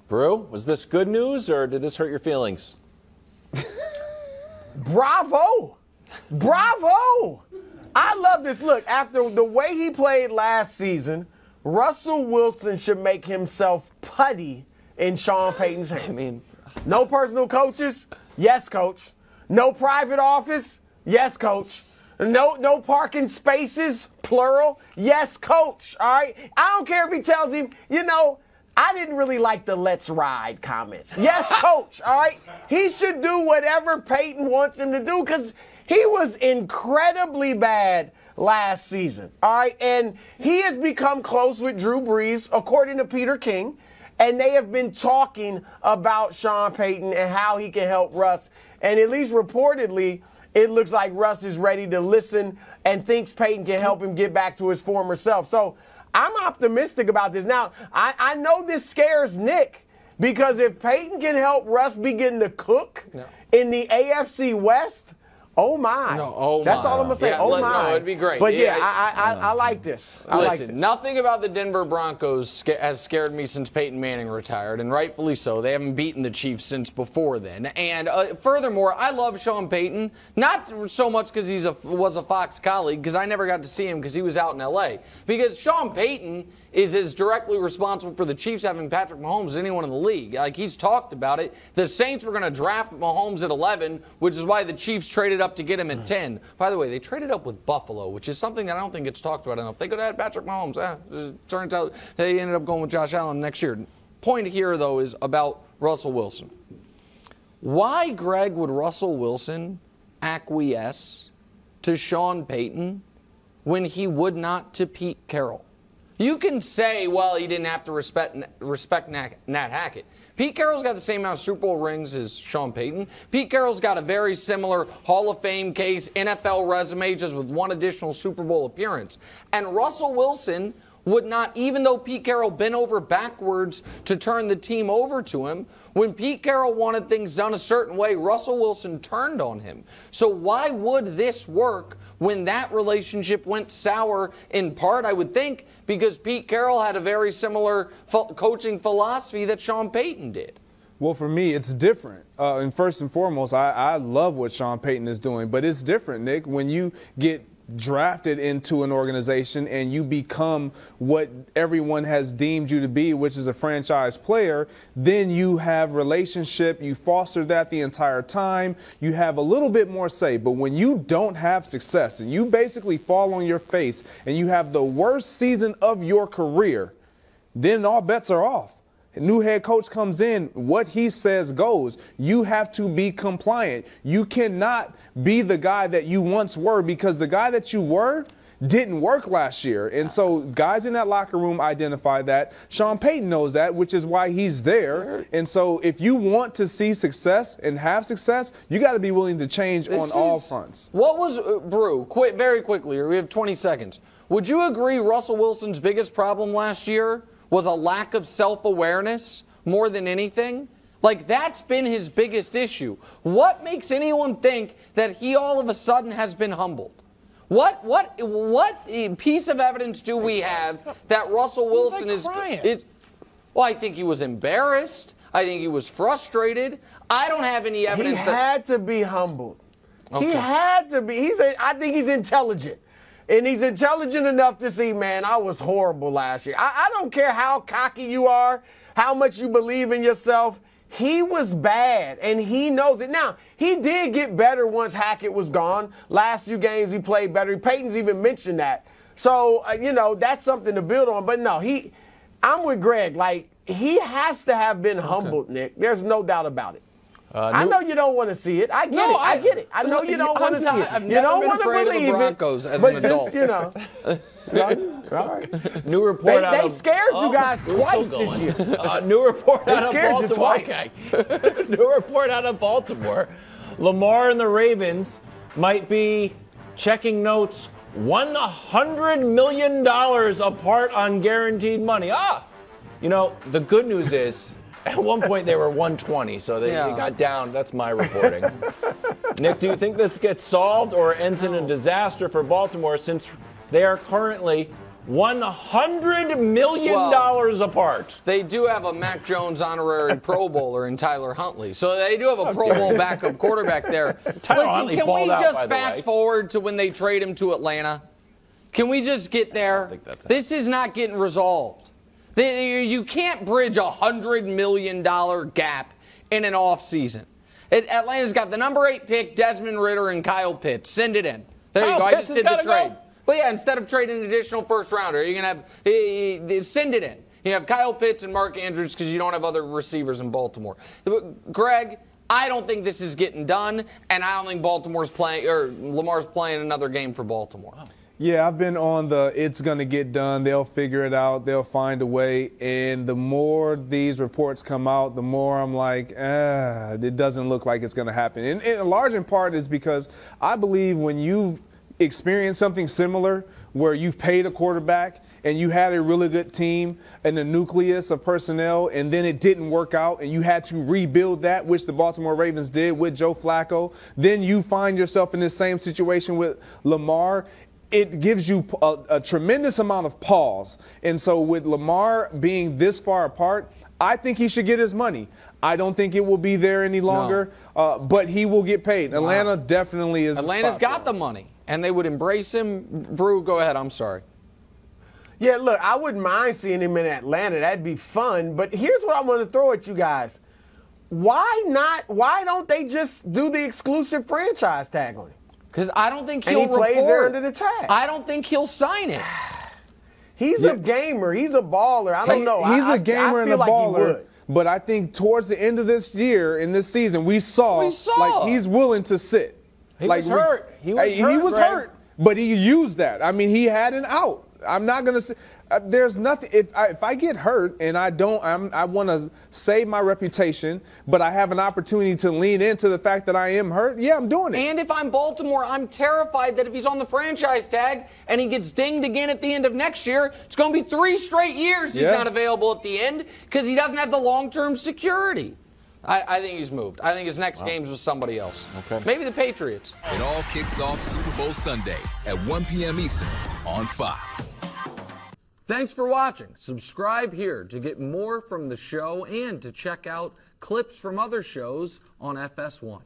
Brew, was this good news or did this hurt your feelings? Bravo! Bravo! I love this. Look, after the way he played last season, Russell Wilson should make himself putty in Sean Payton's hands. No personal coaches? Yes, coach. No private office? Yes, coach. No parking spaces, plural? Yes, coach. All right? I don't care if he tells him, I didn't really like the let's ride comments. Yes, coach. All right? He should do whatever Payton wants him to do because he was incredibly bad last season. All right? And he has become close with Drew Brees, according to Peter King. And they have been talking about Sean Payton and how he can help Russ. And at least reportedly, it looks like Russ is ready to listen and thinks Payton can help him get back to his former self. So I'm optimistic about this. Now, I know this scares Nick because if Payton can help Russ begin to cook in the AFC West, oh my. That's all I'm going to say. My. No, it'd be great. But I like this. Listen, nothing about the Denver Broncos has scared me since Peyton Manning retired, and rightfully so. They haven't beaten the Chiefs since before then. And furthermore, I love Sean Payton, not so much because he was a Fox colleague, because I never got to see him because he was out in L.A. Because Sean Payton is as directly responsible for the Chiefs having Patrick Mahomes as anyone in the league. Like, he's talked about it. The Saints were going to draft Mahomes at 11, which is why the Chiefs traded up to get him at 10. By the way, they traded up with Buffalo, which is something that I don't think gets talked about enough. They could have had Patrick Mahomes. Turns out they ended up going with Josh Allen next year. Point here, though, is about Russell Wilson. Why, Greg, would Russell Wilson acquiesce to Sean Payton when he would not to Pete Carroll? You can say, well, he didn't have to respect Nat Hackett. Pete Carroll's got the same amount of Super Bowl rings as Sean Payton. Pete Carroll's got a very similar Hall of Fame case, NFL resume, just with one additional Super Bowl appearance. And Russell Wilson would not, even though Pete Carroll bent over backwards to turn the team over to him, when Pete Carroll wanted things done a certain way, Russell Wilson turned on him. So why would this work when that relationship went sour, in part, I would think, because Pete Carroll had a very similar coaching philosophy that Sean Payton did? Well, for me, it's different. And first and foremost, I love what Sean Payton is doing. But it's different, Nick, when you get drafted into an organization and you become what everyone has deemed you to be, which is a franchise player, then you have relationship, you foster that the entire time, you have a little bit more say. But when you don't have success and you basically fall on your face and you have the worst season of your career, then all bets are off. A new head coach comes in, what he says goes. You have to be compliant. You cannot be the guy that you once were, because the guy that you were didn't work last year. And so guys in that locker room identify that. Sean Payton knows that, which is why he's there. And so if you want to see success and have success, you got to be willing to change on all fronts. What was, Brew, very quickly, we have 20 seconds. Would you agree Russell Wilson's biggest problem last year was a lack of self-awareness more than anything? Like, that's been his biggest issue. What makes anyone think that he all of a sudden has been humbled? What piece of evidence do we have that Russell Wilson is? Well, I think he was embarrassed. I think he was frustrated. I don't have any evidence. He had to be humbled. Okay. He had to be. I think he's intelligent. And he's intelligent enough to see, man, I was horrible last year. I don't care how cocky you are, how much you believe in yourself. He was bad, and he knows it. Now, he did get better once Hackett was gone. Last few games he played better. Peyton's even mentioned that. So, that's something to build on. But no, I'm with Greg. Like, he has to have been humbled, Nick. There's no doubt about it. I know you don't want to see it. I get it. I know you don't want to see it. You don't want to believe the Broncos it. As but an just, adult. All right. New report out of... They scared you guys twice this year. New report out of Baltimore. Okay. New report out of Baltimore. Lamar and the Ravens might be checking notes $100 million apart on guaranteed money. The good news is, at one point they were 120, so they got down. That's my reporting. Nick, do you think this gets solved or ends in a disaster for Baltimore, since they are currently $100 million apart. They do have a Mac Jones honorary Pro Bowler in Tyler Huntley. So they do have a Pro Bowl backup quarterback there. Tyler Huntley Listen, can we balled out, just by the way. fast forward to when they trade him to Atlanta? Can we just get there? This is not getting resolved. You can't bridge a $100 million gap in an offseason. Atlanta's got the number 8 pick, Desmond Ridder and Kyle Pitts. Send it in. There you Kyle go. I Pitts just did has the gotta trade. go. But yeah, instead of trading an additional first rounder, you're going to have send it in. You have Kyle Pitts and Mark Andrews because you don't have other receivers in Baltimore. Greg, I don't think this is getting done, and I don't think Lamar's playing another game for Baltimore. Yeah, I've been on the it's going to get done. They'll figure it out. They'll find a way. And the more these reports come out, the more I'm like, it doesn't look like it's going to happen. And a large in part is because I believe when you've experienced something similar where you've paid a quarterback and you had a really good team and a nucleus of personnel and then it didn't work out and you had to rebuild that, which the Baltimore Ravens did with Joe Flacco, then you find yourself in this same situation with Lamar. It gives you a tremendous amount of pause. And so with Lamar being this far apart, I think he should get his money. I don't think it will be there any longer, but he will get paid. Wow. Atlanta definitely is. Atlanta's got the money, and they would embrace him. Brew, go ahead. I'm sorry. Yeah, look, I wouldn't mind seeing him in Atlanta. That'd be fun. But here's what I want to throw at you guys. Why not? Why don't they just do the exclusive franchise tag on him? Because I don't think And he'll he plays report. there under the tag. I don't think he'll sign it. He's a gamer. He's a baller. I don't know. He's a gamer and a feel like he baller. would. But I think towards the end of this year, in this season, we saw. Like he's willing to sit. He was hurt. He was hurt, but he used that. I mean, he had an out. I'm not going to say. There's nothing. If I get hurt and I want to save my reputation, but I have an opportunity to lean into the fact that I am hurt. Yeah, I'm doing it. And if I'm Baltimore, I'm terrified that if he's on the franchise tag and he gets dinged again at the end of next year, it's going to be 3 straight years he's not available at the end because he doesn't have the long-term security. I think he's moved. I think his next game's with somebody else. Okay. Maybe the Patriots. It all kicks off Super Bowl Sunday at 1 p.m. Eastern on Fox. Thanks for watching. Subscribe here to get more from the show and to check out clips from other shows on FS1.